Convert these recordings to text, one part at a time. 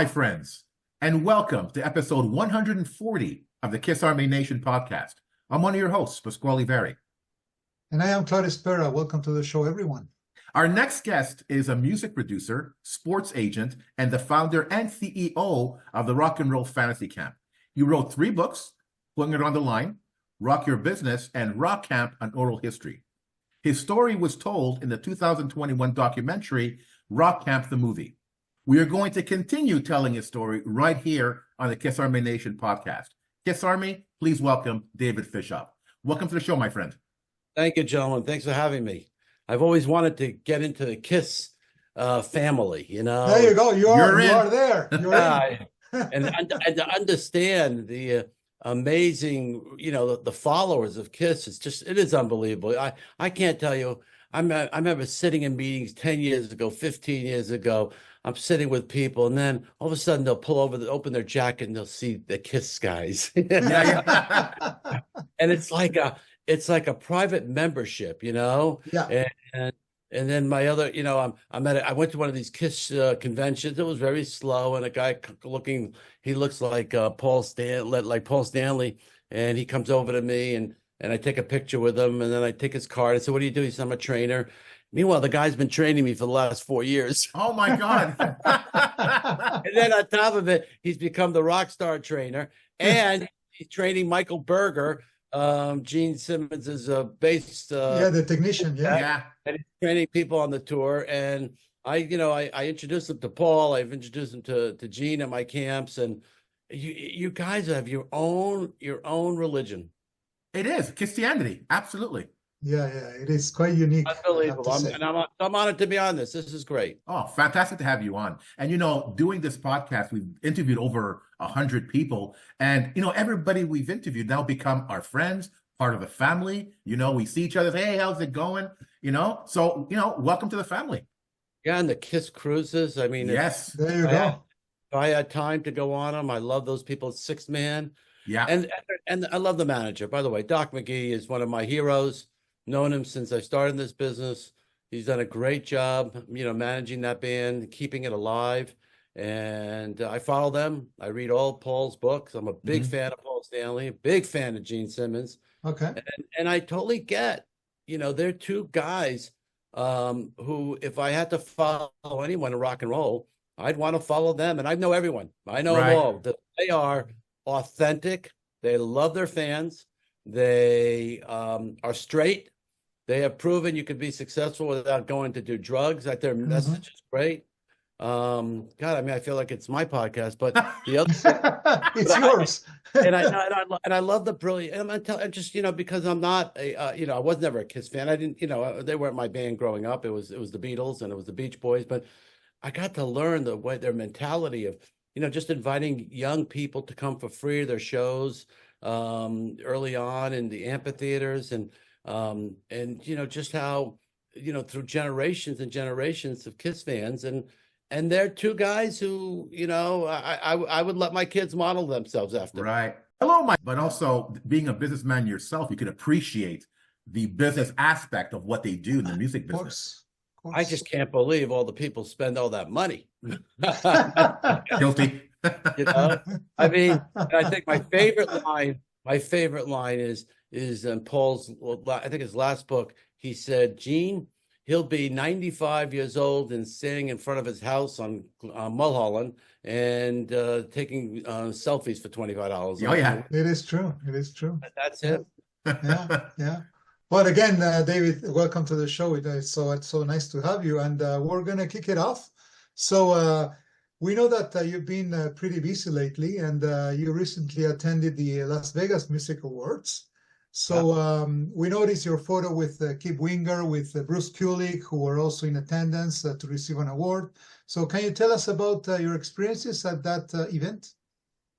my friends, and welcome to episode 140 of the Kiss Army Nation podcast. I'm one of your hosts, Pasquale Veri. And I am Claudio Spera. Welcome to the show, everyone. Our next guest is a music producer, sports agent, and the founder and CEO of the Rock and Roll Fantasy Camp. He wrote 3 books, Putting It on the Line, Rock Your Business, and Rock Camp, An Oral History. His story was told in the 2021 documentary, Rock Camp the Movie. We are going to continue telling his story right here on the Kiss Army Nation podcast. Kiss Army, please welcome David Fishof. Welcome to the show, my friend. Thank you, gentlemen. Thanks for having me. I've always wanted to get into the Kiss family, you know. There you go. You are there. And to understand the amazing, you know, the followers of Kiss, it is unbelievable. I can't tell you. I remember sitting in meetings 10 years ago, 15 years ago. I'm sitting with people, and then all of a sudden they'll pull over, open their jacket, and they'll see the Kiss guys. And it's like a private membership, you know. Yeah. And then my other, you know, I went to one of these Kiss conventions. It was very slow, and a guy he looks like Paul Stanley, and he comes over to me, and I take a picture with him, and then I take his card. I said, "What do you do?" He said, "I'm a trainer." Meanwhile, the guy's been training me for the last 4 years. Oh, my God. And then on top of it, he's become the rock star trainer. And he's training Michael Berger, Gene Simmons' bass. The technician. Yeah. And he's training people on the tour. And I introduced him to Paul. I've introduced him to Gene at my camps. And you guys have your own religion. It is. Christianity. Absolutely. Yeah, it is quite unique. Unbelievable. I'm honored to be on this. This is great. Oh, fantastic to have you on. And, you know, doing this podcast, we've interviewed over 100 people. And, you know, everybody we've interviewed now become our friends, part of the family. You know, we see each other, hey, how's it going? You know, so, you know, welcome to the family. Yeah, and the Kiss cruises. I mean, yes. There you go. If I had time to go on them, I love those people. 6-man. Yeah. And I love the manager. By the way, Doc McGee is one of my heroes. Known him since I started this business. He's done a great job, you know, managing that band, keeping it alive. And I follow them. I read all Paul's books. I'm a big fan of Paul Stanley, a big fan of Gene Simmons. Okay. And I totally get, you know, they're 2 guys who, if I had to follow anyone in rock and roll, I'd want to follow them. And I know everyone. I know them all. They are authentic. They love their fans. They are straight. They have proven you can be successful without going to do drugs. That their message is great. God, I mean, I feel like it's my podcast, but the other it's yours. I love the brilliant. And just, you know, because I'm not you know, I was never a Kiss fan. I didn't, you know, they weren't my band growing up. It was the Beatles and it was the Beach Boys, but I got to learn their mentality of, you know, just inviting young people to come for free to their shows early on in the amphitheaters and you know, just how, you know, through generations and generations of Kiss fans and they're 2 guys who, you know, I would let my kids model themselves after. Right. Hello, Mike. But also being a businessman yourself, you can appreciate the business aspect of what they do in the music business. Of course. I just can't believe all the people spend all that money. Guilty. You know, I mean, I think my favorite line is in Paul's, I think his last book. He said, Gene, he'll be 95 years old and standing in front of his house on Mulholland and taking selfies for $25. Oh, yeah. It is true. It is true. That's it. Yeah. Well, again, David, welcome to the show. It's so nice to have you. And we're going to kick it off. So we know that you've been pretty busy lately, and you recently attended the Las Vegas Music Awards. So we noticed your photo with Kip Winger, with Bruce Kulick, who were also in attendance to receive an award. So can you tell us about your experiences at that event?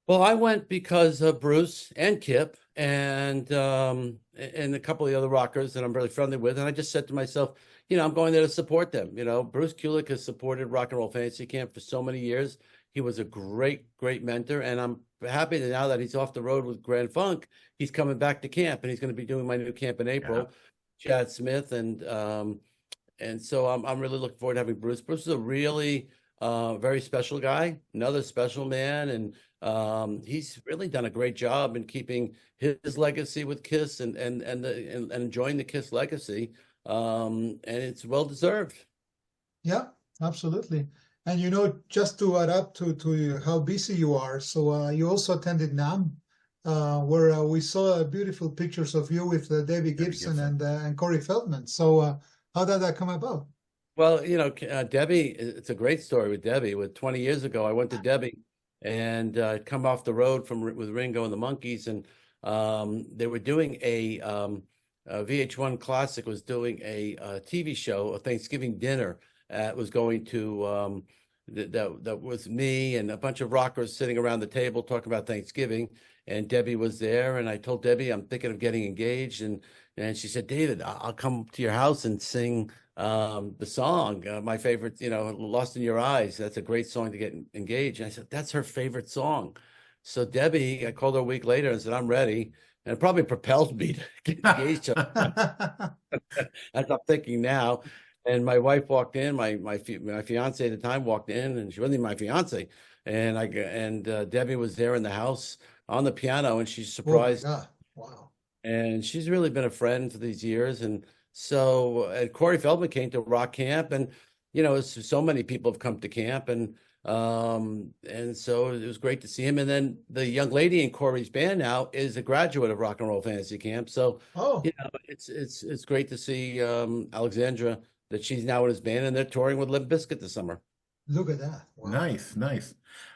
Well, I went because of Bruce and Kip and a couple of the other rockers that I'm really friendly with. And I just said to myself, you know, I'm going there to support them. You know, Bruce Kulick has supported Rock and Roll Fantasy Camp for so many years. He was a great mentor. And I'm happy that now that he's off the road with Grand Funk, he's coming back to camp and he's going to be doing my new camp in April, Chad Smith. And so I'm really looking forward to having Bruce. Bruce is a really very special guy, another special man, and he's really done a great job in keeping his legacy with Kiss and enjoying the Kiss legacy, and it's well deserved. Yeah, absolutely. And just to add up to how busy you are, so you also attended NAMM, where we saw beautiful pictures of you with David Gibson and Corey Feldman. So how did that come about? Well, Debbie, it's a great story with Debbie. With 20 years ago, I went to Debbie and come off the road with Ringo and the Monkees, and they were doing VH1 Classic was doing a TV show, a Thanksgiving dinner. Was going to that was me and a bunch of rockers sitting around the table talking about Thanksgiving, and Debbie was there, and I told Debbie I'm thinking of getting engaged, and she said, David, I'll come to your house and sing the song, my favorite, Lost in Your Eyes. That's a great song to get engaged. And I said, that's her favorite song. So Debbie, I called her a week later and said, I'm ready. And it probably propelled me to get engaged. As I'm thinking now. And my wife walked in, my fiance at the time walked in, and she wasn't even my fiance. And Debbie was there in the house on the piano, and she's surprised. Oh my God. Wow. And she's really been a friend for these years. And so Corey Feldman came to rock camp, and so many people have come to camp, and so it was great to see him. And then the young lady in Corey's band now is a graduate of Rock and Roll Fantasy Camp. So it's great to see Alexandra, that she's now in his band, and they're touring with Limp Bizkit this summer. Look at that. Wow. Nice.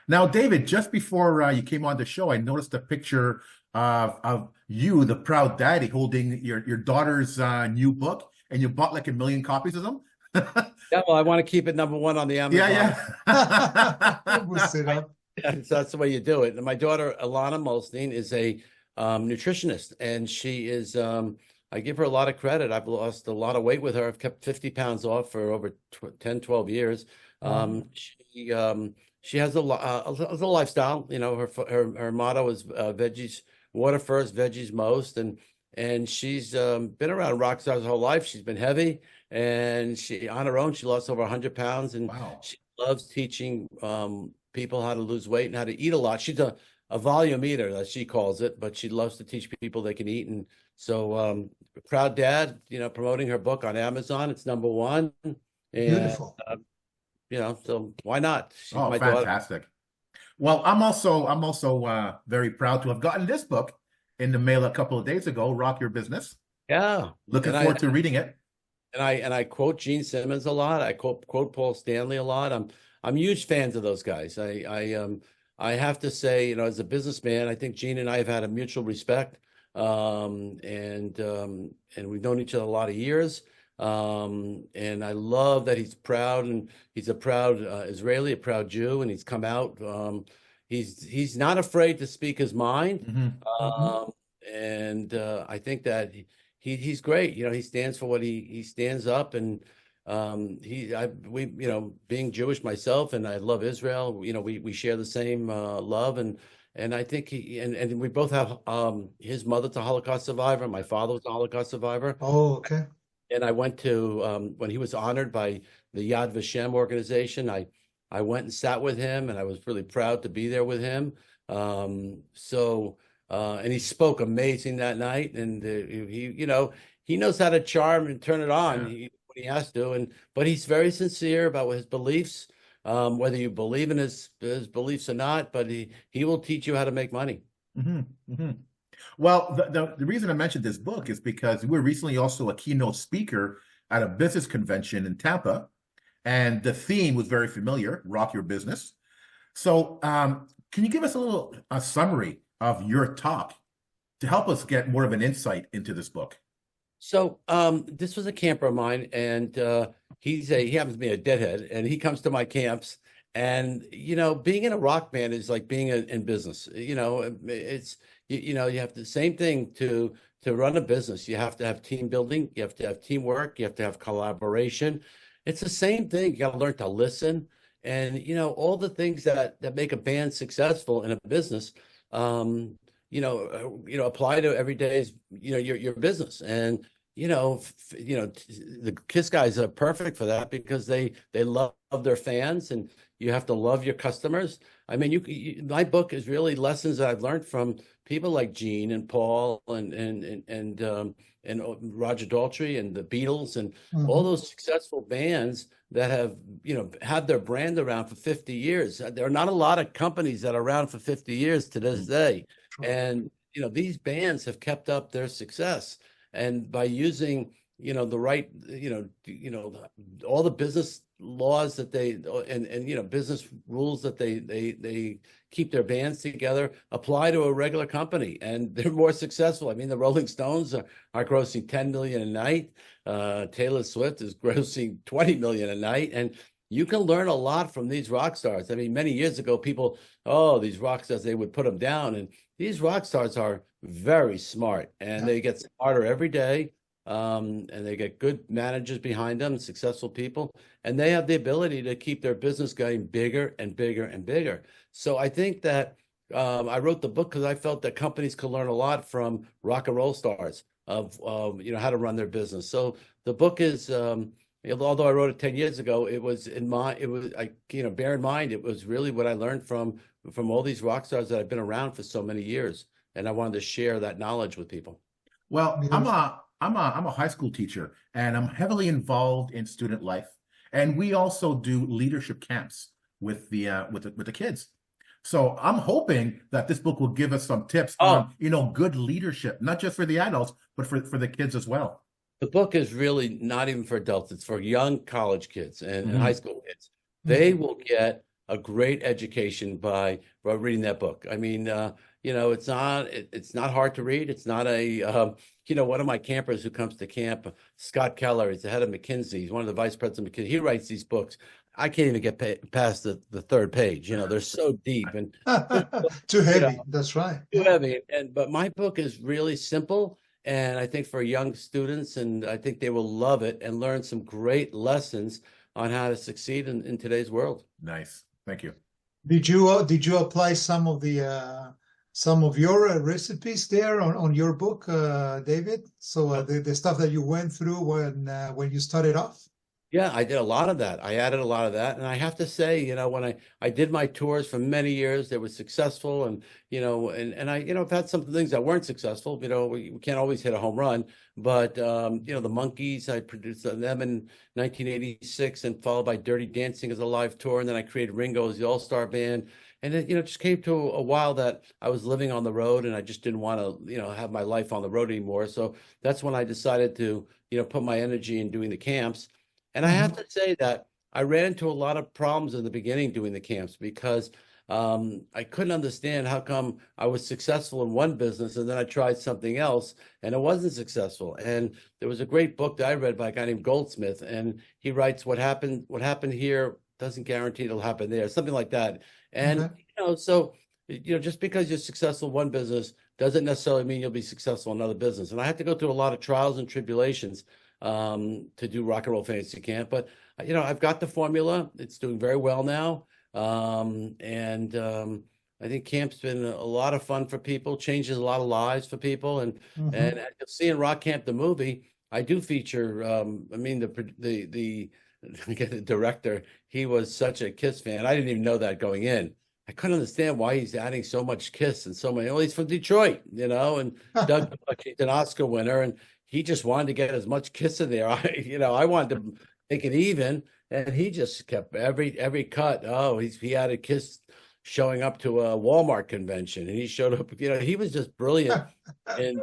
Now, David, just before you came on the show, I noticed a picture of you, the proud daddy, holding your daughter's new book, and you bought like 1 million copies of them. Yeah, well, I want to keep it #1 on the Amazon. Yeah. Boost it up. So that's the way you do it. And my daughter, Alana Molstein, is a nutritionist, and she is I give her a lot of credit. I've lost a lot of weight with her. I've kept 50 pounds off for over 10, 12 years. She has a lifestyle. Her motto is veggies, water first, veggies most. And she's been around rock stars her whole life. She's been heavy, and on her own, she lost over 100 pounds. And wow. She loves teaching people how to lose weight and how to eat a lot. She's a volume eater, as she calls it, but she loves to teach people they can eat. And so proud dad, promoting her book on Amazon. It's #1. And, beautiful. So why not? She's my fantastic. daughter. Well, I'm also very proud to have gotten this book in the mail a couple of days ago, Rock Your Business. Yeah. Looking forward to reading it. And I quote Gene Simmons a lot. I quote Paul Stanley a lot. I'm huge fans of those guys. I have to say, as a businessman, I think Gene and I have had a mutual respect. And we've known each other a lot of years. And I love that he's proud, and he's a proud Israeli, a proud Jew, and he's come out. He's not afraid to speak his mind. Mm-hmm. And I think that he's great. He stands for what he stands up, and being Jewish myself, and I love Israel. We share the same love, and I think and we both have his mother's a Holocaust survivor. My father was a Holocaust survivor. Oh, okay. And I went to when he was honored by the Yad Vashem organization. I went and sat with him, and I was really proud to be there with him. And he spoke amazing that night, and he knows how to charm and turn it on when he has to. But he's very sincere about his beliefs, whether you believe in his beliefs or not. But he will teach you how to make money. Mm-hmm. Mm-hmm. Well, the reason I mentioned this book is because we were recently also a keynote speaker at a business convention in Tampa, and the theme was very familiar, Rock Your Business. So can you give us a summary of your talk to help us get more of an insight into this book? So this was a camper of mine, and he happens to be a deadhead, and he comes to my camps. And being in a rock band is like being in business. It's you have the same thing to run a business. You have to have team building, you have to have teamwork, you have to have collaboration. It's the same thing. You got to learn to listen, and all the things that make a band successful in a business. Apply to every day's your business. And the Kiss guys are perfect for that because they love their fans, and you have to love your customers. I mean, my book is really lessons that I've learned from people like Gene and Paul and Roger Daltrey and the Beatles and all those successful bands that have had their brand around for 50 years. There are not a lot of companies that are around for 50 years to this day, and these bands have kept up their success. And by using, the right, all the business laws that and business rules that they keep their bands together, apply to a regular company, and they're more successful. I mean, the Rolling Stones are grossing 10 million a night. Taylor Swift is grossing 20 million a night. And you can learn a lot from these rock stars. I mean, many years ago, people, these rock stars, they would put them down. And these rock stars are very smart, and they get smarter every day. And they get good managers behind them, successful people, and they have the ability to keep their business getting bigger and bigger and bigger. So I think that I wrote the book because I felt that companies could learn a lot from rock and roll stars of how to run their business. So the book is, although I wrote it 10 years ago, bear in mind, it was really what I learned from all these rock stars that have been around for so many years. And I wanted to share that knowledge with people. Well, I'm a high school teacher, and I'm heavily involved in student life. And we also do leadership camps with the kids. So I'm hoping that this book will give us some tips on, good leadership, not just for the adults, but for the kids as well. The book is really not even for adults. It's for young college kids and high school kids. They will get a great education by reading that book. I mean, it's not hard to read. It's not one of my campers who comes to camp, Scott Keller, he's the head of McKinsey. He's one of the vice presidents of McKinsey. He writes these books. I can't even get past the third page. They're so deep and too heavy. That's right. Too heavy. But my book is really simple. And I think for young students, and I think they will love it and learn some great lessons on how to succeed in today's world. Nice. Thank you. Did you apply some of your recipes there on your book, David? So the stuff that you went through when you started off? Yeah, I did a lot of that. I added a lot of that. And I have to say, when I did my tours for many years, they were successful. And, I've had some things that weren't successful. We can't always hit a home run. But, the Monkees, I produced them in 1986 and followed by Dirty Dancing as a live tour. And then I created Ringo as the All-Star Band. And it, just came to a while that I was living on the road and I just didn't want to, have my life on the road anymore. So that's when I decided to, put my energy in doing the camps. And I have to say that I ran into a lot of problems in the beginning doing the camps because I couldn't understand how come I was successful in one business and then I tried something else and it wasn't successful. And there was a great book that I read by a guy named Goldsmith, and he writes, what happened here doesn't guarantee it'll happen there, something like that. And, just because you're successful in one business doesn't necessarily mean you'll be successful in another business. And I had to go through a lot of trials and tribulations to do Rock and Roll Fantasy Camp, but I've got the formula. It's doing very well now, and I think camp's been a lot of fun for people, changes a lot of lives for people, and you'll see in Rock Camp the movie, I do feature. The director, he was such a Kiss fan. I didn't even know that going in. I couldn't understand why he's adding so much Kiss and so many. Well, he's from Detroit, and Doug, he's an Oscar winner, and he just wanted to get as much Kiss in there. I wanted to make it even, and he just kept every cut. Oh, he had a Kiss showing up to a Walmart convention, and he showed up. He was just brilliant. and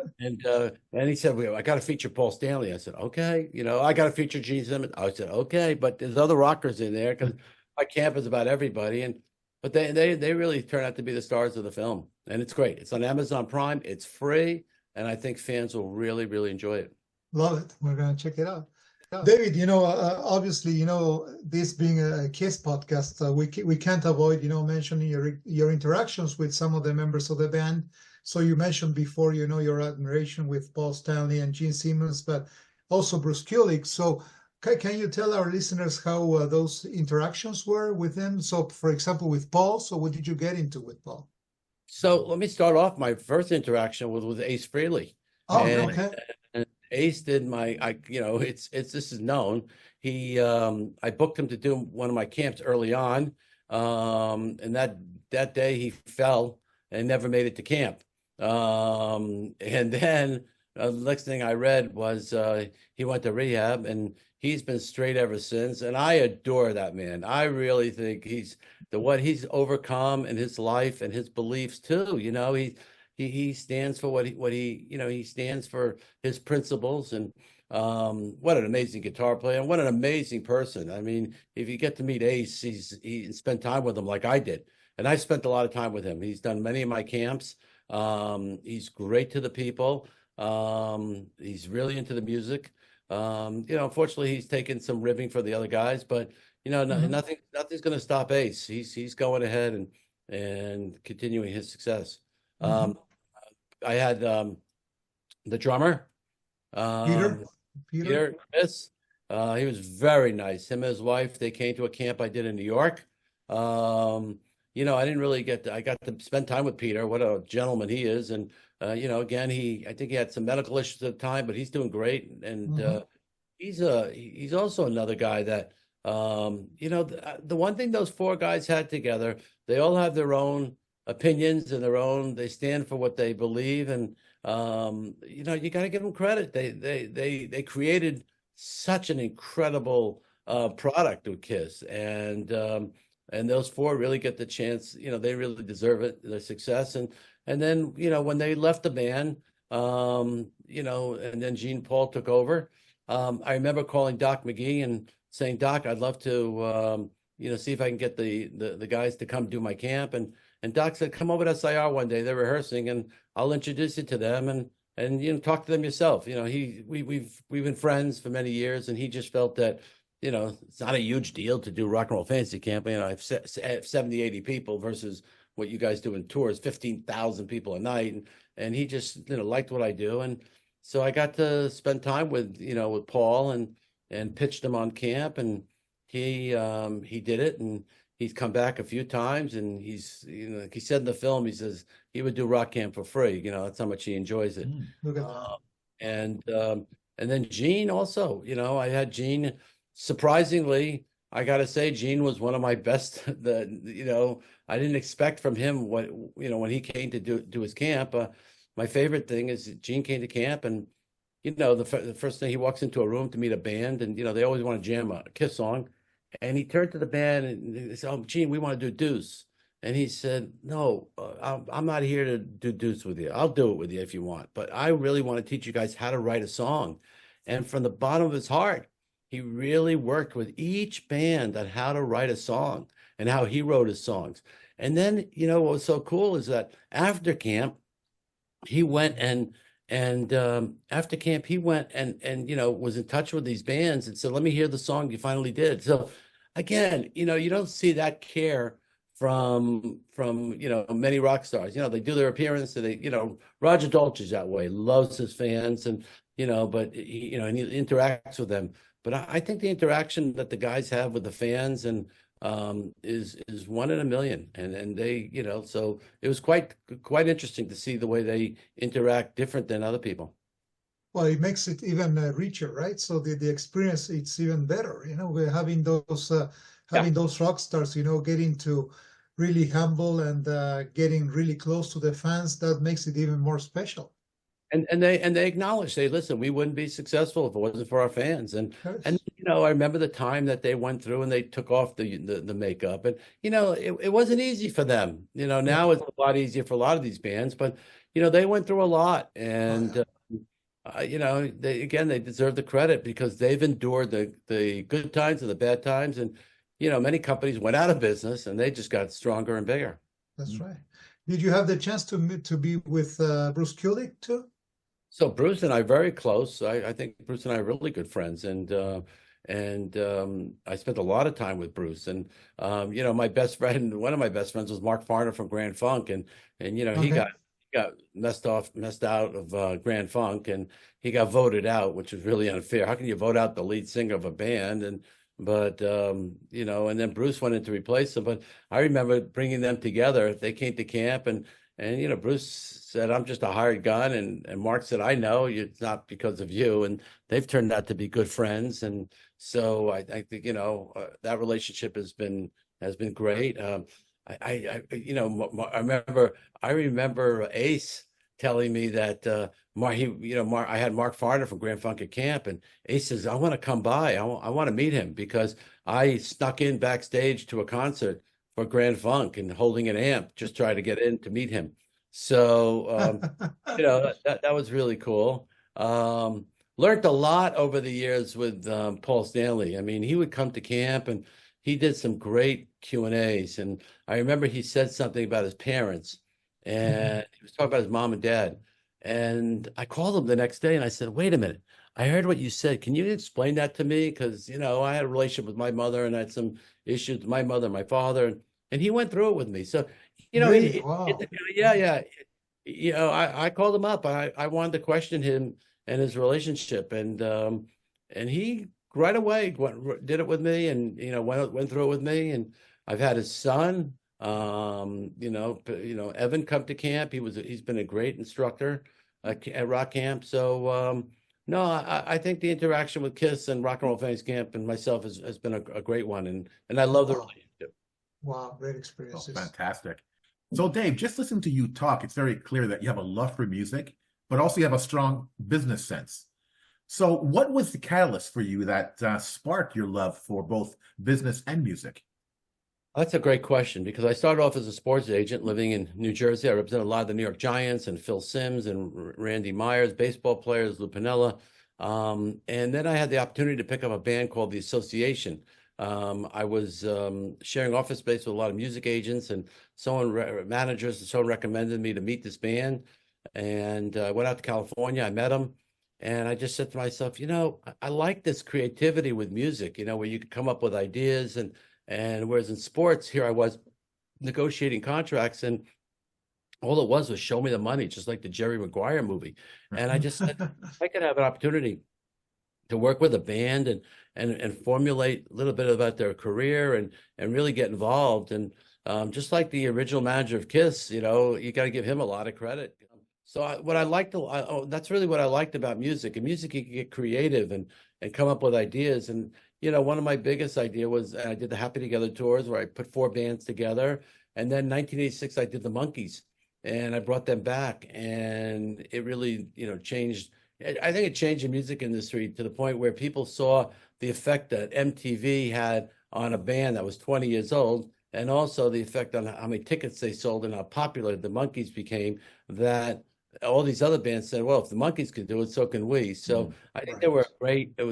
he said, "I got to feature Paul Stanley." I said, "Okay." I got to feature Gene Simmons. I said, "Okay," but there's other rockers in there because my camp is about everybody. But they really turn out to be the stars of the film, and it's great. It's on Amazon Prime. It's free. And I think fans will really, really enjoy it. Love it. We're going to check it out. David, obviously, this being a Kiss podcast, we can't avoid, mentioning your interactions with some of the members of the band. So you mentioned before, your admiration with Paul Stanley and Gene Simmons, but also Bruce Kulick. So can you tell our listeners how those interactions were with them? So, for example, with Paul, so what did you get into with Paul? So let me start off. My first interaction was with Ace Frehley. Oh, okay. And Ace did this is known. I booked him to do one of my camps early on. And that day he fell and never made it to camp. And then the next thing I read was he went to rehab and he's been straight ever since. And I adore that man. I really think what he's overcome in his life and his beliefs too. He stands for he stands for his principles. And what an amazing guitar player and what an amazing person. I mean, if you get to meet Ace, he spent time with him like I did. And I spent a lot of time with him. He's done many of my camps. He's great to the people. He's really into the music. Unfortunately, he's taken some ribbing for the other guys, but nothing's going to stop Ace. He's going ahead and continuing his success. I had the drummer, Peter Chris. He was very nice. Him and his wife, they came to a camp I did in New York. I didn't really I got to spend time with Peter. What a gentleman he is. And, again, I think he had some medical issues at the time, but he's doing great. And he's also another guy that, the one thing those four guys had together, they all have their own opinions and they stand for what they believe. And, you got to give them credit. They created such an incredible product with Kiss. And those four really get the chance, they really deserve it, their success. And then, when they left the band, and then Gene Paul took over, I remember calling Doc McGee and saying, Doc, I'd love to, see if I can get the guys to come do my camp. And Doc said, come over to SIR one day. They're rehearsing and I'll introduce you to them and talk to them yourself. We've been friends for many years, and he just felt that, it's not a huge deal to do Rock and Roll Fantasy Camp. I have 70, 80 people versus what you guys do in tours, 15,000 people a night. And he just, liked what I do. And so I got to spend time with Paul and pitched him on camp, and he did it, and he's come back a few times, and he said in the film, he says he would do rock camp for free. That's how much he enjoys it. Look at that. And then Gene also, I had Gene. Surprisingly, I got to say, Gene was one of my best. I didn't expect from him when he came to do his camp. My favorite thing is Gene came to camp, and the first thing, he walks into a room to meet a band, and they always want to jam a Kiss song, and he turned to the band and he said, "Oh, Gene, we want to do Deuce." And he said, "No, I'm not here to do Deuce with you. I'll do it with you if you want, but I really want to teach you guys how to write a song." And from the bottom of his heart, he really worked with each band on how to write a song and how he wrote his songs. And then, what was so cool is that after camp, he went and after camp, he went and was in touch with these bands and said, "Let me hear the song you finally did." So again, you don't see that care from many rock stars. They do their appearance, and Roger Daltrey's that way, loves his fans, and but and he interacts with them. But I think the interaction that the guys have with the fans and is one in a million, and they so it was quite interesting to see the way they interact different than other people. Well, it makes it even richer, right? So the experience, it's even better. We're having those rock stars, getting to really humble and getting really close to the fans. That makes it even more special. And they acknowledge, they listen, we wouldn't be successful if it wasn't for our fans. And I remember the time that they went through and they took off the makeup, and it wasn't easy for them. Now it's a lot easier for a lot of these bands, but they went through a lot, and they deserve the credit because they've endured the good times and the bad times, and many companies went out of business and they just got stronger and bigger. That's right. Did you have the chance to be with Bruce Kulick too? So Bruce and I are very close. I think Bruce and I are really good friends, and I spent a lot of time with Bruce. And my best friend, one of my best friends, was Mark Farner from Grand Funk, and he got messed out of Grand Funk, and he got voted out, which was really unfair. How can you vote out the lead singer of a band? But and then Bruce went in to replace him. But I remember bringing them together. They came to camp, and And, Bruce said, I'm just a hired gun. And Mark said, I know it's not because of you. And they've turned out to be good friends. And so I think, that relationship has been great. I remember Ace telling me that, Mark, I had Mark Farner from Grand Funk at Camp, and Ace says, I want to come by. I want to meet him because I snuck in backstage to a concert for Grand Funk and holding an amp, just try to get in to meet him. So, that was really cool. Learned a lot over the years with Paul Stanley. I mean, he would come to camp and he did some great Q&As. And I remember he said something about his parents and he was talking about his mom and dad. And I called him the next day and I said, wait a minute, I heard what you said. Can you explain that to me? Because, I had a relationship with my mother and I had some issues with my mother and my father. And he went through it with me. So, Really? Wow. yeah. I called him up. I wanted to question him and his relationship. And he right away did it with me and, went through it with me. And I've had his son, Evan come to camp. He's been a great instructor at rock camp. So, no, I think the interaction with KISS and Rock and Roll Fans Camp and myself has been a great one. And I love the relationship. Wow, great Oh, experiences. fantastic. So, Dave, just listen to you talk. It's very clear that you have a love for music, but also you have a strong business sense. So, what was the catalyst for you that sparked your love for both business and music? That's a great question because I started off as a sports agent living in New Jersey. I represented a lot of the New York Giants and Phil Simms and Randy Myers, baseball players, Lou Piniella. And then I had the opportunity to pick up a band called The Association. I was sharing office space with a lot of music agents and managers, and someone recommended me to meet this band. And I went out to California, I met them. And I just said to myself, I like this creativity with music, where you can come up with ideas and whereas in sports, here I was negotiating contracts and all it was show me the money, just like the Jerry Maguire movie. And I just said, I could have an opportunity to work with a band and formulate a little bit about their career and really get involved. And just like the original manager of KISS, you got to give him a lot of credit. So that's really what I liked about music. In music, you can get creative and come up with ideas. And one of my biggest idea was I did the Happy Together tours where I put 4 bands together. And then 1986, I did the Monkees and I brought them back. And it really, changed. I think it changed the music industry to the point where people saw the effect that MTV had on a band that was 20 years old. And also the effect on how many tickets they sold and how popular the Monkees became, that all these other bands said, well, if the Monkees can do it, so can we. So I think it was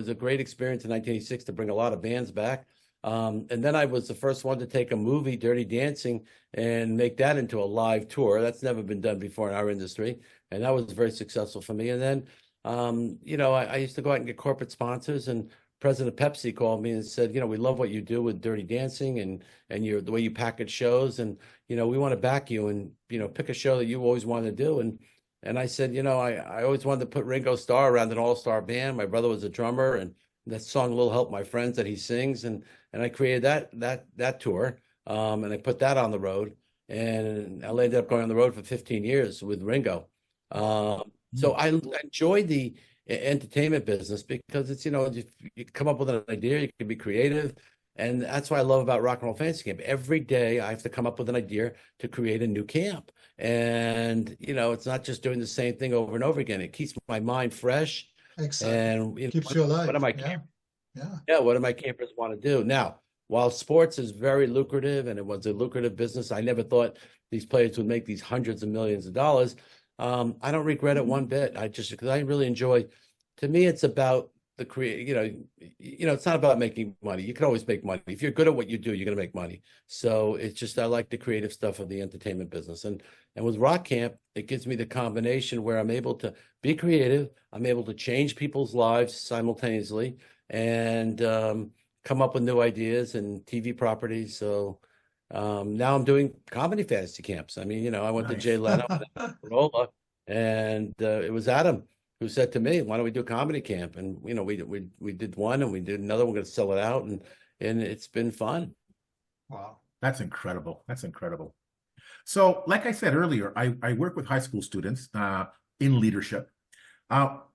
a great experience in 1986 to bring a lot of bands back. And then I was the first one to take a movie, Dirty Dancing, and make that into a live tour. That's never been done before in our industry. And that was very successful for me. And then, I used to go out and get corporate sponsors, and President of Pepsi called me and said, we love what you do with Dirty Dancing and the way you package shows. And, we want to back you and, pick a show that you always wanted to do. And I said, I always wanted to put Ringo Starr around an all-star band. My brother was a drummer, and that song, Little Help My Friends, that he sings. And I created that tour. And I put that on the road, and I ended up going on the road for 15 years with Ringo. So I enjoyed the entertainment business because it's, you come up with an idea, you can be creative. And that's what I love about Rock and Roll Fantasy Camp. Every day I have to come up with an idea to create a new camp. And, it's not just doing the same thing over and over again. It keeps my mind fresh. Exactly. And keeps you alive. What do my what do my campers want to do? Now, while sports is very lucrative and it was a lucrative business, I never thought these players would make these hundreds of millions of dollars. I don't regret it one bit. Because I really enjoy, to me, it's about the it's not about making money. You can always make money. If you're good at what you do, you're going to make money. So it's just, I like the creative stuff of the entertainment business. And with Rock Camp, it gives me the combination where I'm able to be creative. I'm able to change people's lives simultaneously and come up with new ideas and TV properties. So now I'm doing comedy fantasy camps. I mean, I went to Jay Leno and it was Adam who said to me, why don't we do a comedy camp? And, we did one and we did another. We're going to sell it out. And it's been fun. Wow. That's incredible. That's incredible. So, like I said earlier, I work with high school students in leadership.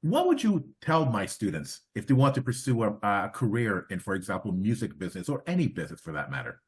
What would you tell my students if they want to pursue a career in, for example, music business or any business for that matter?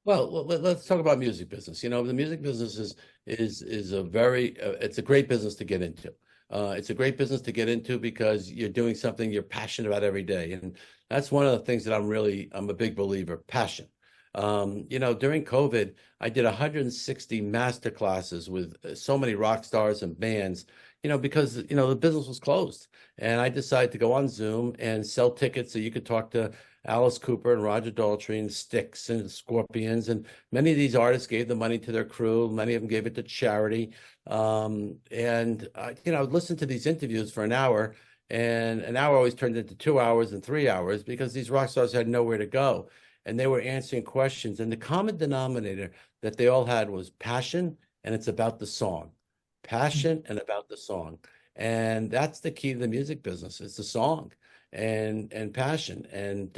Well, let's talk about music business. You know, the music business is a very it's a great business to get into. It's a great business to get into because you're doing something you're passionate about every day, and that's one of the things that I'm a big believer, passion. You know, during COVID, I did 160 master classes with so many rock stars and bands. You know, because you know the business was closed, and I decided to go on Zoom and sell tickets so you could talk to Alice Cooper and Roger Daltrey and Styx and Scorpions. And many of these artists gave the money to their crew. Many of them gave it to charity. You know, I would listen to these interviews for an hour, and an hour always turned into 2 hours and 3 hours because these rock stars had nowhere to go. And they were answering questions. And the common denominator that they all had was passion, and it's about the song. Passion and about the song. And that's the key to the music business. It's the song and passion. And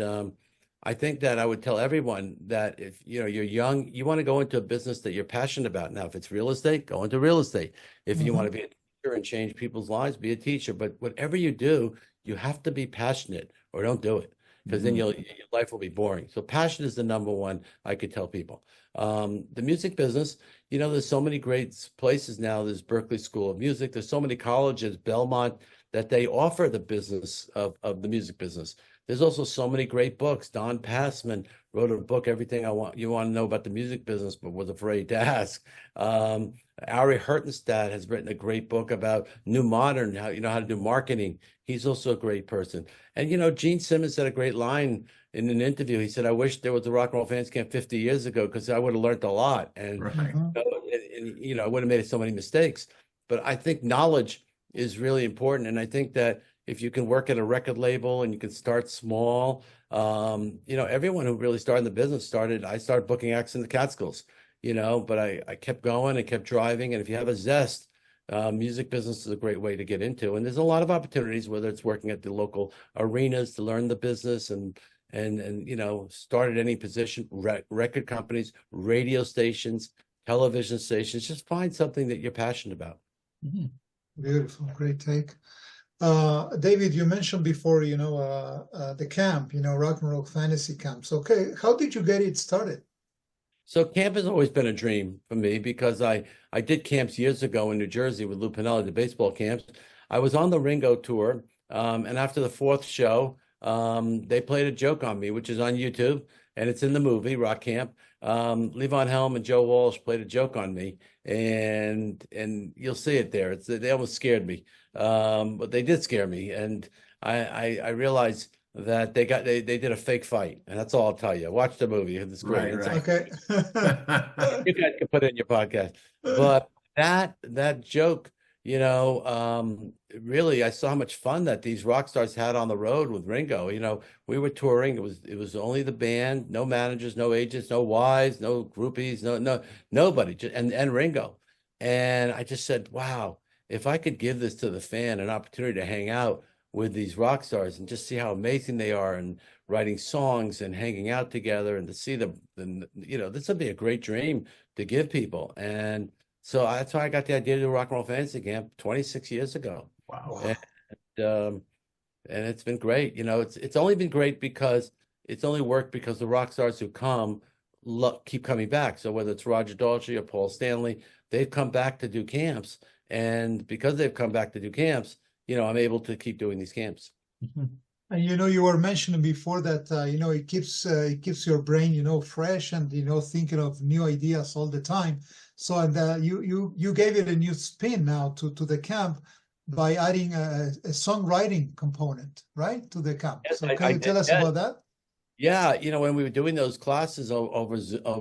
I think that I would tell everyone that if you know you're young, you want to go into a business that you're passionate about. Now, if it's real estate, go into real estate. If you want to be a teacher and change people's lives, be a teacher. But whatever you do, you have to be passionate or don't do it because then your life will be boring. So passion is the number one I could tell people. The music business, you know, there's so many great places now. There's Berkeley School of Music. There's so many colleges, Belmont, that they offer the business of the music business. There's also so many great books. Don Passman wrote a book, Everything I Want You Want to Know About the Music Business, but was afraid to ask. Ari Hertenstadt has written a great book about new modern, how you know how to do marketing. He's also a great person. And you know, Gene Simmons said a great line in an interview. He said, "I wish there was a Rock and Roll Fans Camp 50 years ago because I would have learned a lot, and, Right. you know, I would have made so many mistakes." But I think knowledge is really important, and I think that if you can work at a record label and you can start small, you know, everyone who really started in the business I started booking acts in the Catskills, you know, but I kept going and kept driving. And if you have a zest, music business is a great way to get into. And there's a lot of opportunities, whether it's working at the local arenas to learn the business and you know, start at any position, record companies, radio stations, television stations, just find something that you're passionate about. Beautiful, great take. David, you mentioned before, you know, the camp, you know, Rock and Roll Fantasy Camps. Okay, how did you get it started? So camp has always been a dream for me because I did camps years ago in New Jersey with Lou Pinelli, the baseball camps. I was on the Ringo tour, and after the fourth show, they played a joke on me, which is on YouTube, and it's in the movie Rock Camp. Levon Helm and Joe Walsh played a joke on me, and you'll see it there. They almost scared me, but they did scare me, and I realized that they did a fake fight, and that's all I'll tell you. Watch the movie; it's great. Right, right. Okay. You guys can put it in your podcast. But that joke, you know, really, I saw how much fun that these rock stars had on the road with Ringo. You know, we were touring. It was only the band, no managers, no agents, no wives, no groupies, nobody, and Ringo. And I just said, wow, if I could give this to the fan, an opportunity to hang out with these rock stars and just see how amazing they are and writing songs and hanging out together and to see the you know, this would be a great dream to give people. And so that's why I got the idea to do Rock and Roll Fantasy Camp 26 years ago. Wow. And it's been great. You know, it's only been great because it's only worked because the rock stars who come keep coming back. So whether it's Roger Daltrey or Paul Stanley, they've come back to do camps. And because they've come back to do camps, you know, I'm able to keep doing these camps. And you know, you were mentioning before that you know, it keeps your brain, you know, fresh and you know, thinking of new ideas all the time. So and you gave it a new spin now to the camp by adding a songwriting component, right, to the camp. Yes, So can you tell us about that? Yeah, you know, when we were doing those classes over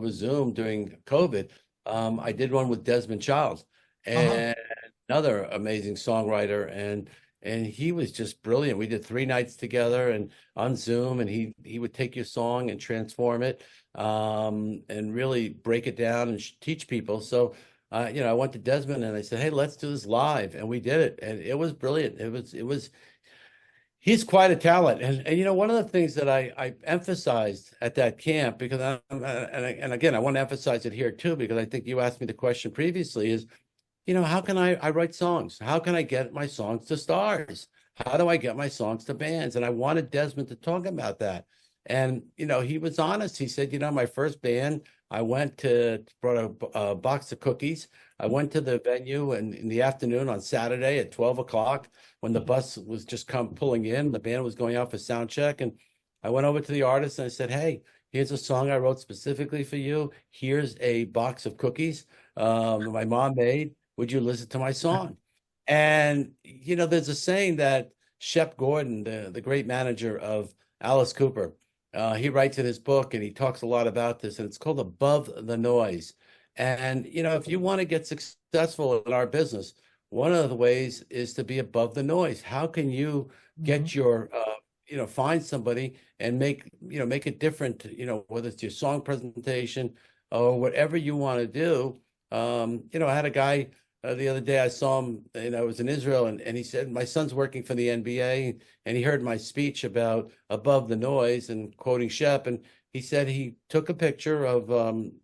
Zoom during COVID, I did one with Desmond Child, and another amazing songwriter, and he was just brilliant. We did 3 nights together and on Zoom, and he would take your song and transform it, and really break it down and teach people. So, you know, I went to Desmond and I said, "Hey, let's do this live," and we did it, and it was brilliant. He's quite a talent, and you know, one of the things that I emphasized at that camp, because and again, I want to emphasize it here too, because I think you asked me the question previously, is, you know, how can I write songs? How can I get my songs to stars? How do I get my songs to bands? And I wanted Desmond to talk about that. And, you know, he was honest. He said, you know, my first band, I went to, brought a box of cookies. I went to the venue and in the afternoon on Saturday at 12 o'clock when the bus was just pulling in, the band was going out for sound check. And I went over to the artist and I said, hey, here's a song I wrote specifically for you. Here's a box of cookies my mom made. Would you listen to my song? And, you know, there's a saying that Shep Gordon, the great manager of Alice Cooper, he writes in his book and he talks a lot about this, and it's called Above the Noise. And, you know, if you want to get successful in our business, one of the ways is to be above the noise. How can you get your, you know, find somebody and make it different, you know, whether it's your song presentation or whatever you want to do. You know, I had a guy the other day, I saw him, and I was in Israel, and he said, my son's working for the NBA, and he heard my speech about above the noise and quoting Shep, and he said he took a picture of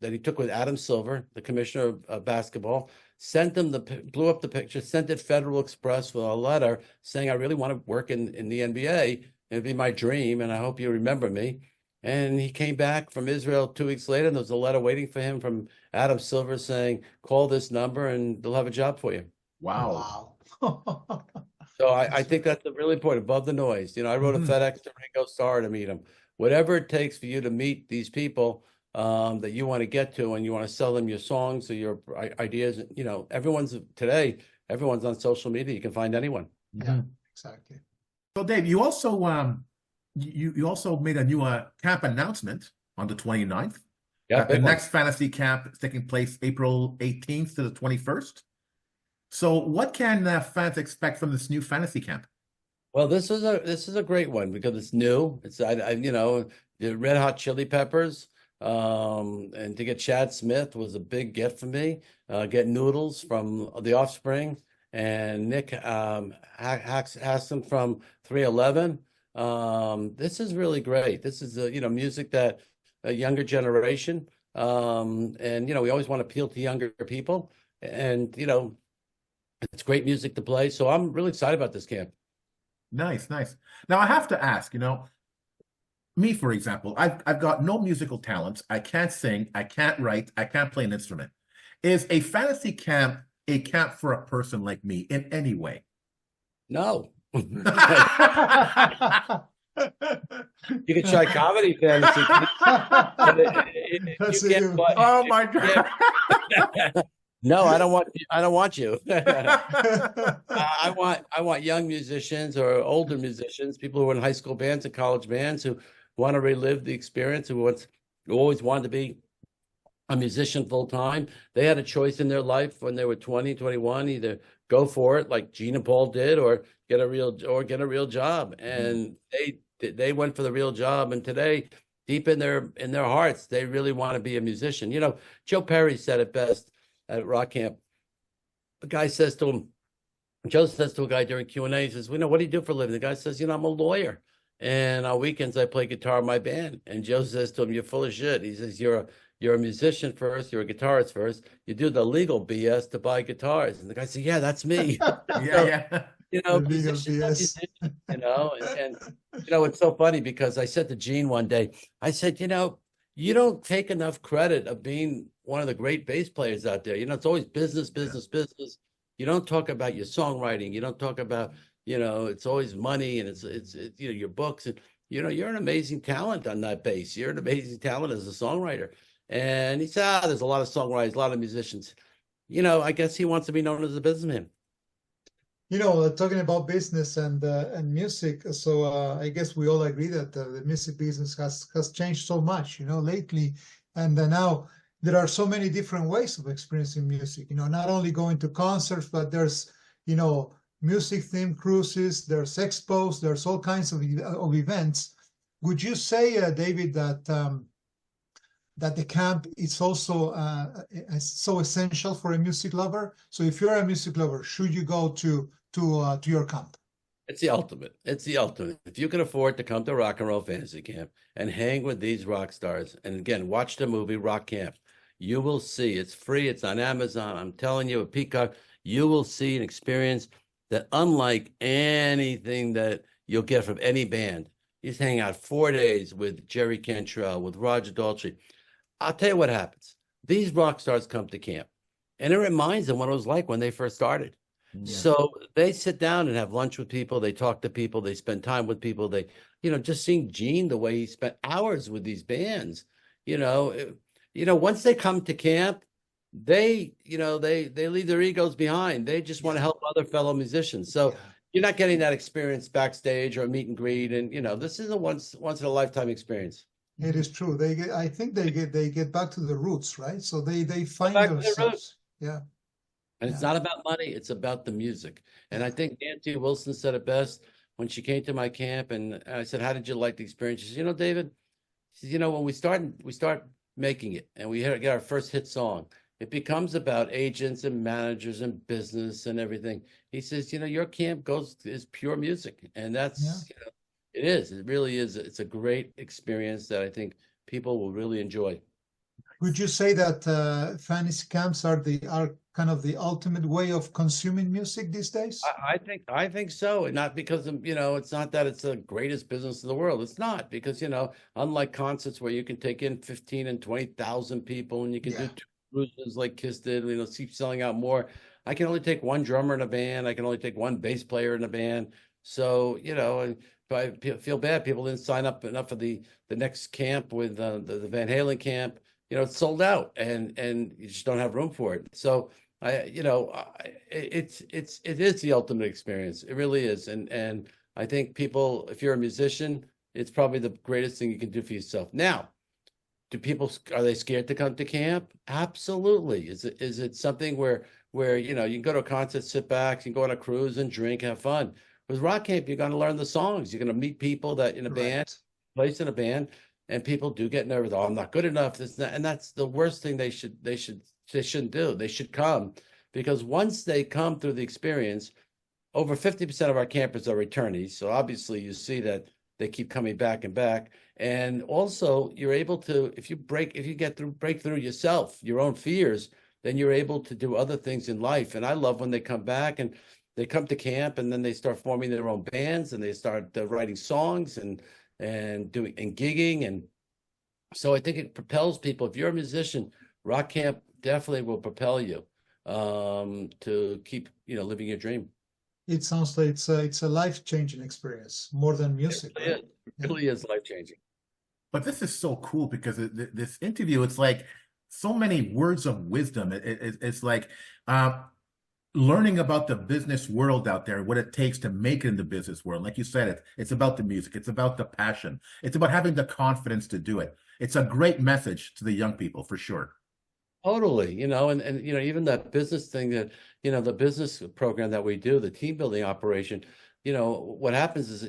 that he took with Adam Silver, the commissioner of basketball, sent them blew up the picture, sent it Federal Express with a letter saying, I really want to work in the NBA. It'd be my dream, and I hope you remember me. And he came back from Israel 2 weeks later, and there was a letter waiting for him from Adam Silver saying, call this number and they'll have a job for you. Wow. So I think that's really important, above the noise. You know, I wrote a FedEx to Ringo Starr to meet him. Whatever it takes for you to meet these people that you want to get to, and you want to sell them your songs or your ideas. You know, everyone's on social media. You can find anyone. Yeah, exactly. So Dave, you also you also made a new camp announcement on the 29th. Yeah, The next fantasy camp is taking place April 18th to the 21st. So what can fans expect from this new fantasy camp? Well, this is a great one because it's new. It's you know, the Red Hot Chili Peppers, and to get Chad Smith was a big get for me. Get Noodles from The Offspring and Nick Haxton from 311. This is really great. This is you know, music that a younger generation, and you know, we always want to appeal to younger people, and you know, it's great music to play. So I'm really excited about this camp. Nice, nice. Now I have to ask, you know, me, for example, I've got no musical talents. I can't sing, I can't write, I can't play an instrument. Is a fantasy camp a camp for a person like me in any way? No. You could try comedy fantasy. Oh my God. No, I don't want you. I want young musicians or older musicians, people who are in high school bands and college bands who want to relive the experience, who always wanted to be a musician full time. They had a choice in their life when they were 20, 21, either go for it like Gene and Paul did, or get a real job. And they went for the real job. And today, deep in their hearts, they really want to be a musician. You know, Joe Perry said it best at Rock Camp. Joe says to a guy during Q&A, he says, "We know, what do you do for a living?" The guy says, "You know, I'm a lawyer, and on weekends I play guitar in my band." And Joe says to him, "You're full of shit." He says, You're a musician first, you're a guitarist first. You do the legal BS to buy guitars." And the guy said, "Yeah, that's me." Yeah. You know, musician, you know, and you know, it's so funny because I said to Gene one day, I said, you know, you don't take enough credit of being one of the great bass players out there. You know, it's always business. You don't talk about your songwriting. You don't talk about, you know, it's always money, and it's you know, your books, and you know, you're an amazing talent on that bass. You're an amazing talent as a songwriter. And he said, there's a lot of songwriters, a lot of musicians. You know, I guess he wants to be known as a businessman. You know, talking about business and music, so I guess we all agree that the music business has changed so much, you know, lately. And now there are so many different ways of experiencing music, you know, not only going to concerts, but there's, you know, music-themed cruises, there's expos, there's all kinds of events. Would you say, David, that that the camp is also so essential for a music lover? So if you're a music lover, should you go to your camp? It's the ultimate. It's the ultimate. If you can afford to come to Rock and Roll Fantasy Camp and hang with these rock stars, and again, watch the movie Rock Camp, you will see it's free. It's on Amazon. I'm telling you, a Peacock, you will see an experience that unlike anything that you'll get from any band. You just hang out 4 days with Jerry Cantrell, with Roger Daltrey. I'll tell you what happens. These rock stars come to camp, and it reminds them what it was like when they first started. Yeah. So they sit down and have lunch with people. They talk to people. They spend time with people. They, just seeing Gene, the way he spent hours with these bands, you know, once they come to camp, they leave their egos behind. They just want to help other fellow musicians. So Yeah. you're not getting that experience backstage or a meet and greet. And, this is a once in a lifetime experience. It is true. I think they get back to the roots, right? So they find Back to their themselves. roots. Yeah. And it's Yeah. not about money, it's about the music. And I think Nancy Wilson said it best when she came to my camp, and I said, "How did you like the experience?" She said, David, she said, when we start making it and we get our first hit song, it becomes about agents and managers and business and everything. He says, your camp is pure music. And that's, it is. It really is. It's a great experience that I think people will really enjoy. Would you say that fantasy camps are kind of the ultimate way of consuming music these days? I think so, and not because of, it's not that it's the greatest business in the world. It's not because unlike concerts where you can take in 15 and 20,000 people and you can do two cruises like Kiss did, keep selling out more. I can only take one drummer in a band. I can only take one bass player in a band. So and I feel bad people didn't sign up enough for the next camp with the Van Halen camp. It's sold out, and you just don't have room for it. So it is the ultimate experience. It really is. And I think people, if you're a musician, it's probably the greatest thing you can do for yourself. Now, are they scared to come to camp? Absolutely. Is it something where you can go to a concert, sit back, you can go on a cruise and drink, have fun. With rock camp, you're going to learn the songs. You're going to meet people that in a band, place in a band, and people do get nervous. Oh, I'm not good enough. And that's the worst thing they shouldn't do. They should come, because once they come through the experience, over 50% of our campers are returnees. So obviously you see that they keep coming back and back. And also you're able to, if you break through yourself, your own fears, then you're able to do other things in life. And I love when they come back and they come to camp and then they start forming their own bands and they start writing songs and gigging. And so I think it propels people. If you're a musician, rock camp definitely will propel you to keep living your dream. It sounds like it's a life-changing experience more than music. It really is life-changing. But this is so cool because this interview, it's like so many words of wisdom. It's like learning about the business world out there, what it takes to make it in the business world. Like you said, it's about the music. It's about the passion. It's about having the confidence to do it. It's a great message to the young people, for sure. Totally, and even that business thing that, the business program that we do, the team building operation, what happens is,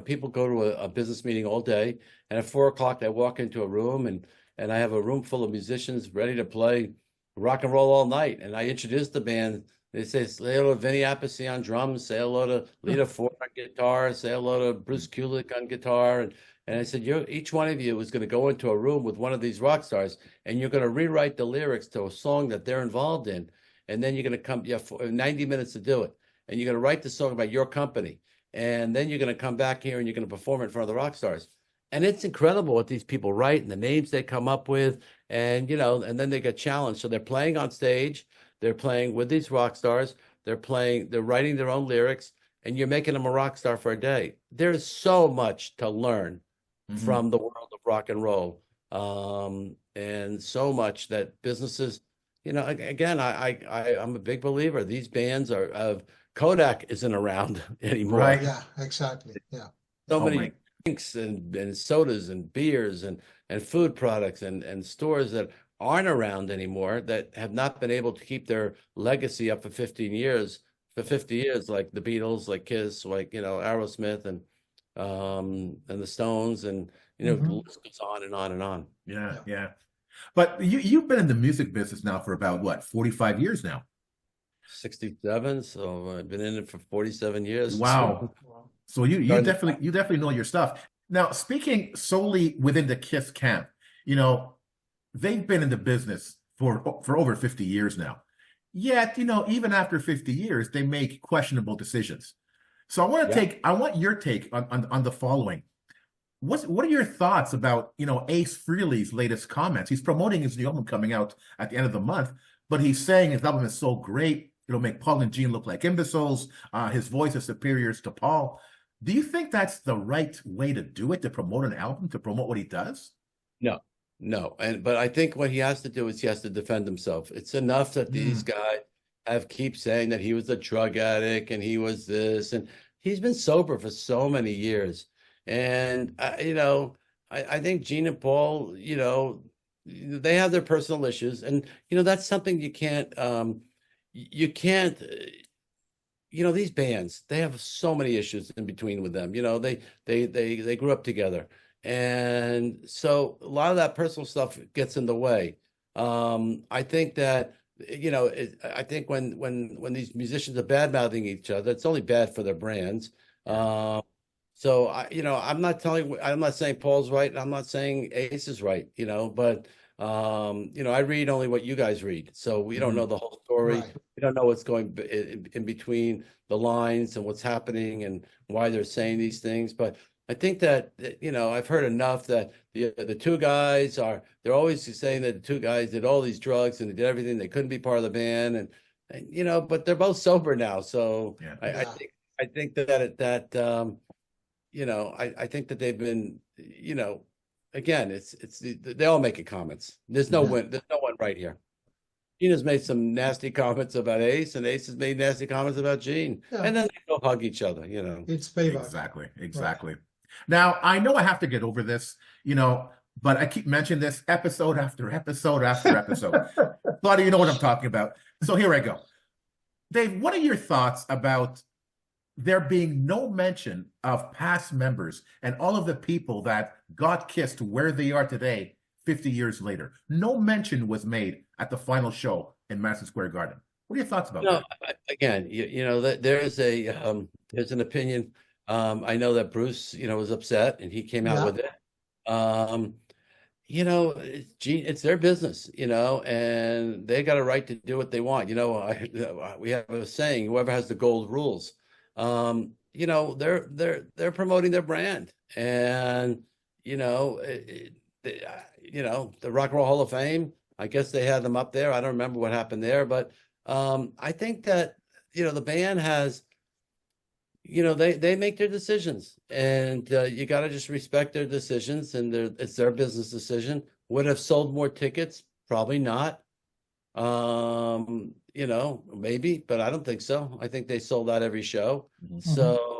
people go to a business meeting all day, and at 4 o'clock they walk into a room and I have a room full of musicians ready to play rock and roll all night. And I introduce the band. They say hello to Vinny Appice on drums, say hello to Lita Ford on guitar, say hello to Bruce Kulick on guitar. And I said, each one of you is going to go into a room with one of these rock stars, and you're going to rewrite the lyrics to a song that they're involved in. And then you're going to come, you have 90 minutes to do it. And you're going to write the song about your company. And then you're going to come back here and you're going to perform it in front of the rock stars. And it's incredible what these people write and the names they come up with. And, and then they get challenged. So they're playing on stage. They're playing with these rock stars. They're writing their own lyrics, and you're making them a rock star for a day. There's so much to learn from the world of rock and roll. And so much that businesses, again, I'm a big believer. These bands Kodak isn't around anymore. Right. Yeah, exactly. Yeah. So many drinks and sodas and beers and food products and stores that aren't around anymore, that have not been able to keep their legacy up for 50 years, like the Beatles, like Kiss, like, Aerosmith and the Stones, and the list goes on and on and on. Yeah. But you've been in the music business now for about what, 45 years now? 67, so I've been in it for 47 years. Wow. So you Starting to- definitely know your stuff. Now, speaking solely within the KISS camp, you know, they've been in the business for over 50 years now. Yet, you know, even after 50 years, they make questionable decisions. So Yeah. I want your take on the following. What are your thoughts about, you know, Ace Frehley's latest comments? He's promoting his new album coming out at the end of the month, but he's saying his album is so great, it'll make Paul and Gene look like imbeciles. His voice is superior to Paul. Do you think that's the right way to do it, to promote an album, to promote what he does? No, no. But I think what he has to do is he has to defend himself. It's enough that these guys keep saying that he was a drug addict and he was this, and he's been sober for so many years. And you know, I think Gene and Paul, you know, they have their personal issues, and you know that's something you can't. You know, these bands, they have so many issues in between with them. You know, they grew up together. And so a lot of that personal stuff gets in the way. I think that, you know, I think when these musicians are bad mouthing each other, it's only bad for their brands. So you know, I'm not saying Paul's right, and I'm not saying Ace is right, you know, but you know, I read only what you guys read. So we don't know the whole story. Right. We don't know what's going in between the lines and what's happening and why they're saying these things. But I think that, you know, I've heard enough that the two guys they're always saying that the two guys did all these drugs and they did everything. They couldn't be part of the band, and you know, but they're both sober now. So Yeah. I think you know, I think that they've been, you know, again, they all making comments. There's no one right here. Gene has made some nasty comments about Ace, and Ace has made nasty comments about Gene. Yeah. And then they go hug each other, you know. It's payback. Exactly. Now, I know I have to get over this, you know, but I keep mentioning this episode after episode after episode. But you know what I'm talking about. So here I go. Dave, what are your thoughts about there being no mention of past members and all of the people that got KISS to where they are today, 50 years later? No mention was made at the final show in Madison Square Garden. What are your thoughts about that? Again, you know, there's an opinion. I know that Bruce, you know, was upset and he came out with it. You know, it's their business, you know, and they got a right to do what they want. You know, we have a saying, whoever has the gold rules. You know, they're promoting their brand, and you know, you know, the Rock and Roll Hall of Fame, I guess they had them up there. I don't remember what happened there, but I think that, you know, the band has, you know, they make their decisions, and you got to just respect their decisions, and it's their business decision. Would have sold more tickets? Probably not. You know, maybe, but I don't think so. I think they sold out every show. So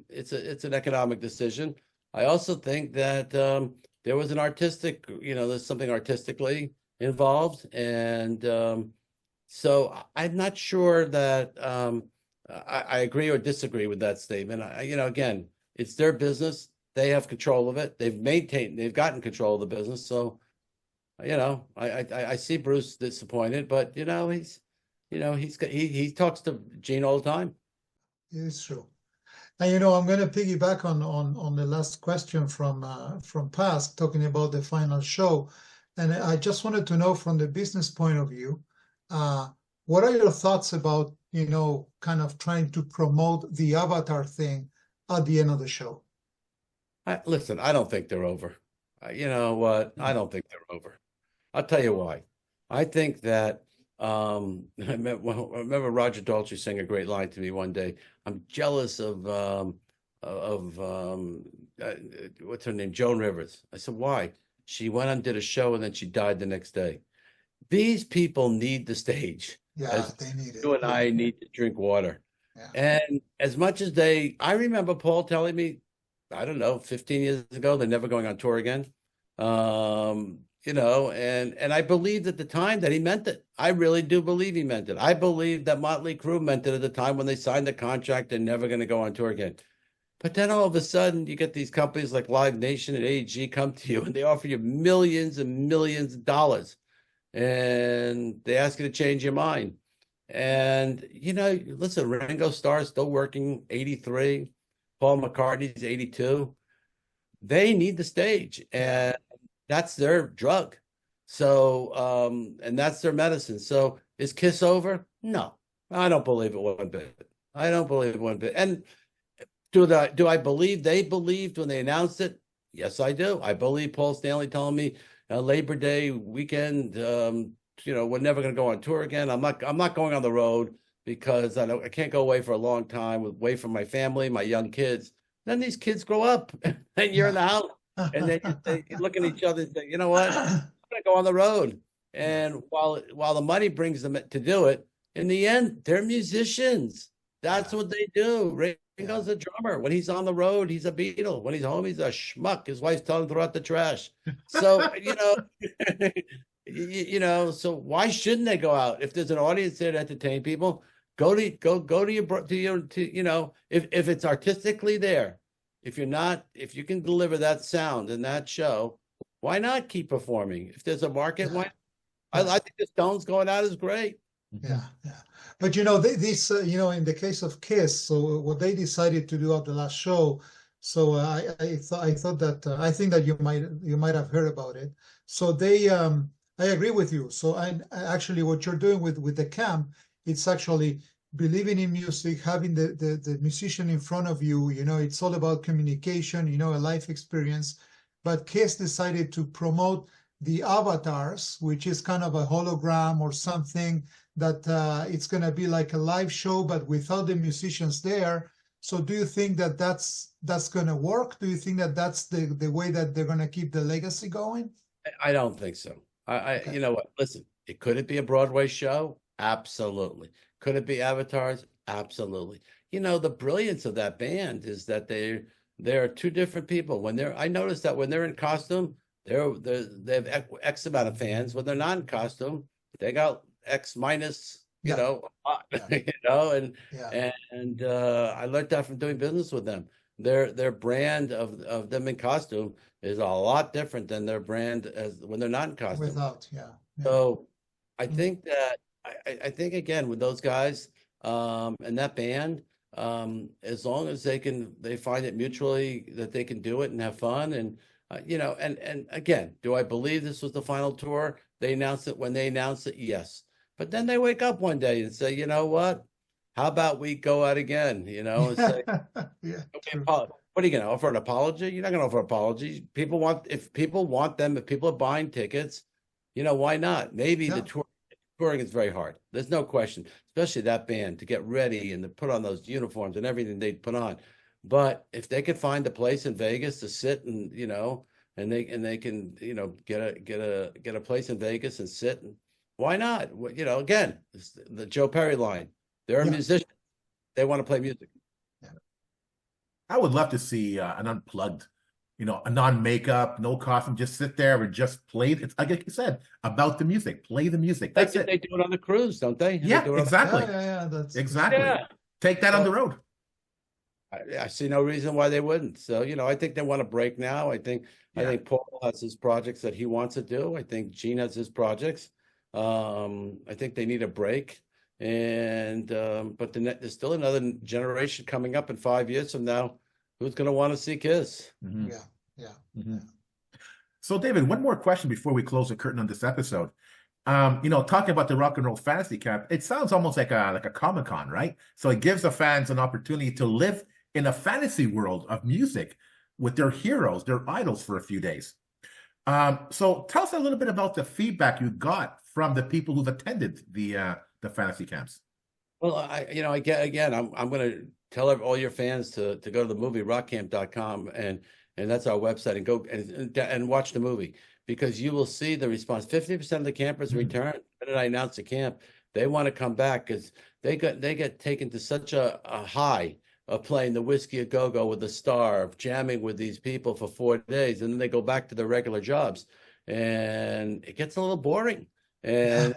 it's an economic decision. I also think that there was an artistic, you know, there's something artistically involved, and so I'm not sure that I agree or disagree with that statement. You know, again, it's their business. They have control of it. They've gotten control of the business. So, you know, I see Bruce disappointed, but you know, he talks to Gene all the time. It's true. And you know, I'm going to piggyback on the last question from past, talking about the final show. And I just wanted to know, from the business point of view, what are your thoughts about, you know, kind of trying to promote the Avatar thing at the end of the show? Listen, I don't think they're over. You know what? I don't think they're over. I'll tell you why. I think that I remember Roger Daltrey saying a great line to me one day. I'm jealous of what's her name, Joan Rivers. I said, why? She went and did a show and then she died the next day. These people need the stage. Yeah, they need it. You and I need to drink water. Yeah. And as much as I remember Paul telling me, I don't know, 15 years ago, they're never going on tour again. You know, and I believed at the time that he meant it. I really do believe he meant it. I believe that Motley Crue meant it at the time when they signed the contract. They're never going to go on tour again. But then all of a sudden, you get these companies like Live Nation and AEG come to you, and they offer you millions and millions of dollars, and they ask you to change your mind. And, listen, Ringo Starr's still working, 83. Paul McCartney's 82. They need the stage, and that's their drug. So, and that's their medicine. So is Kiss over? No, I don't believe it one bit. I don't believe it one bit. And do I believe they believed when they announced it? Yes, I do. I believe Paul Stanley telling me Labor Day weekend, we're never going to go on tour again. I'm not going on the road because I can't go away for a long time, away from my family, my young kids. Then these kids grow up and you're in the house and they look at each other and say, you know what? I'm going to go on the road. And while the money brings them to do it, in the end, they're musicians. That's what they do. Ringo's a drummer. When he's on the road, he's a Beatle. When he's home, he's a schmuck. His wife's telling him to throw out the trash. So, so why shouldn't they go out? If there's an audience there to entertain people, go to if it's artistically there, if you can deliver that sound in that show, why not keep performing? If there's a market, why? I think the Stones going out is great. Yeah. But in the case of Kiss, so what they decided to do at the last show, so I thought that I think that you might have heard about it. So I agree with you. So actually what you're doing with the camp, it's actually believing in music, having the musician in front of you. It's all about communication. A life experience. But Kiss decided to promote the avatars, which is kind of a hologram or something that it's going to be like a live show, but without the musicians there. So do you think that that's going to work? Do you think that that's the way that they're going to keep the legacy going? I don't think so. Okay. You know what? Listen, could it be a Broadway show? Absolutely. Could it be avatars? Absolutely. The brilliance of that band is that they're two different people. I noticed that when they're in costume, they have X amount of fans. When they're not in costume, they got X minus, and I learned that from doing business with them. Their brand of them in costume is a lot different than their brand as when they're not in costume. Without, So I think that I think again with those guys and that band, as long as they find it mutually that they can do it and have fun and and again, do I believe this was the final tour? They announced it when they announced it, yes. But then they wake up one day and say, you know what? How about we go out again? And say, okay, what are you going to offer an apology? You're not going to offer an apology. If people are buying tickets, why not? Maybe the touring is very hard. There's no question, especially that band to get ready and to put on those uniforms and everything they put on. But if they could find a place in Vegas to sit and and they can get a place in Vegas and sit, and why not? Again, the Joe Perry line. They're a musician. They want to play music. I would love to see an unplugged, a non-makeup, no costume, just sit there and just play. It's like you said about the music. Play the music. That's it. They do it on the cruise, don't they? Yeah, exactly. That's exactly. Take that on the road. I see no reason why they wouldn't. So, I think they want a break now. I think Paul has his projects that he wants to do. I think Gene has his projects. I think they need a break. And but there's still another generation coming up in 5 years from now who's going to want to see Kiss. Mm-hmm. Yeah. So, David, one more question before we close the curtain on this episode. Talking about the Rock and Roll Fantasy Camp, it sounds almost like a Comic-Con, right? So it gives the fans an opportunity to live in a fantasy world of music with their heroes, their idols for a few days. So tell us a little bit about the feedback you got from the people who've attended the fantasy camps. Well, I'm going to tell all your fans to go to the movie rockcamp.com and that's our website and go and watch the movie because you will see the response. 50% of the campers return. When I announced the camp, they want to come back because they get taken to such a high of playing the Whiskey a Go-Go with the Star, of jamming with these people for 4 days, and then they go back to their regular jobs, and it gets a little boring. And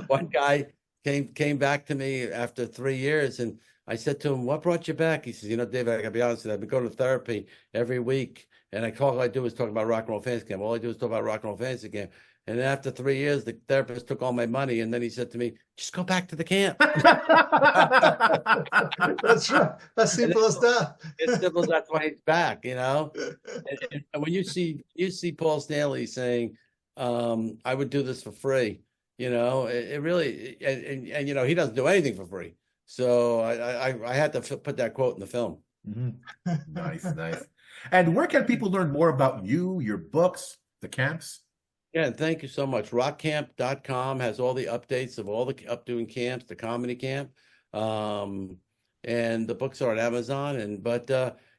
one guy came back to me after 3 years, and I said to him, "What brought you back?" He says, "David, I gotta be honest with you. I've been going to therapy every week, and all I do is talk about Rock and Roll Fantasy Camp. All I do is talk about Rock and Roll Fantasy Camp." And then after 3 years, the therapist took all my money, and then he said to me, "Just go back to the camp." That's right. As simple as that. It's simple. That's why he's back. And when you see Paul Stanley saying, "I would do this for free," it really, and he doesn't do anything for free. So I had to put that quote in the film. Nice. And where can people learn more about you, your books, the camps? Yeah, and thank you so much. Rockcamp.com has all the updates of all the updoing camps, the comedy camp, and the books are on Amazon.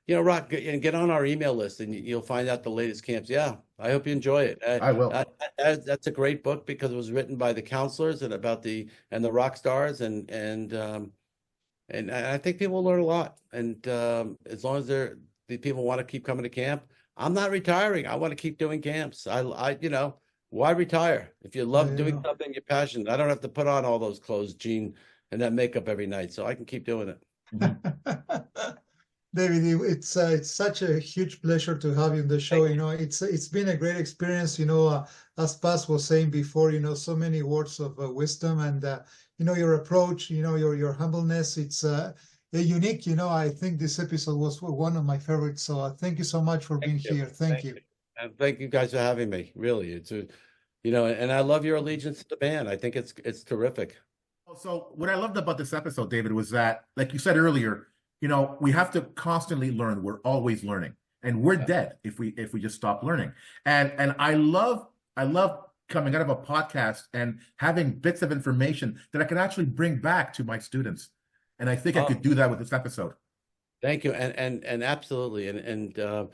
Rock, and get on our email list, and you'll find out the latest camps. Yeah, I hope you enjoy it. I will. That's a great book because it was written by the counselors and about the rock stars, and I think people will learn a lot. And as long as the people want to keep coming to camp, I'm not retiring. I want to keep doing camps. Why retire? If you love doing something, you're passionate. I don't have to put on all those clothes, Gene, and that makeup every night, so I can keep doing it. David, it's such a huge pleasure to have you on the show. It's been a great experience. As Paz was saying before, so many words of wisdom, and your approach, your humbleness. It's unique. I think this episode was one of my favorites. So thank you so much for being here. Thank you. And thank you guys for having me. Really, it's and I love your allegiance to the band. I think it's terrific. So what I loved about this episode, David, was that, like you said earlier, we have to constantly learn. We're always learning, and we're dead if we just stop learning. And I love coming out of a podcast and having bits of information that I can actually bring back to my students. And I think I could do that with this episode. Thank you, and absolutely, and I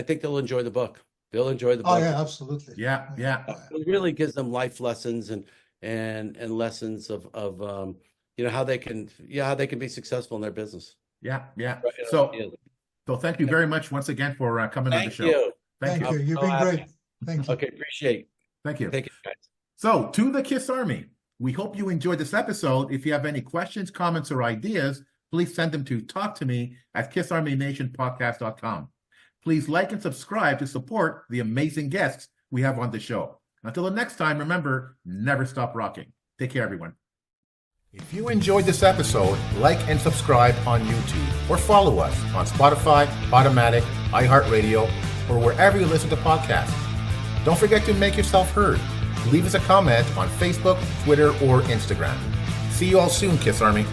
think they'll enjoy the book. They'll enjoy the book. Oh yeah, absolutely. Yeah. It really gives them life lessons and lessons of how they can be successful in their business. Yeah. So thank you very much once again for coming on the show. Thank you. You've been great. Thank you. Okay, appreciate. Thank you. Thank you, guys. So to the KISS Army, we hope you enjoyed this episode. If you have any questions, comments, or ideas, please send them to talktome@kissarmynationpodcast.com. Please like and subscribe to support the amazing guests we have on the show. Until the next time, remember, never stop rocking. Take care, everyone. If you enjoyed this episode, like and subscribe on YouTube or follow us on Spotify, Automatic, iHeartRadio, or wherever you listen to podcasts. Don't forget to make yourself heard. Leave us a comment on Facebook, Twitter, or Instagram. See you all soon, KISS Army.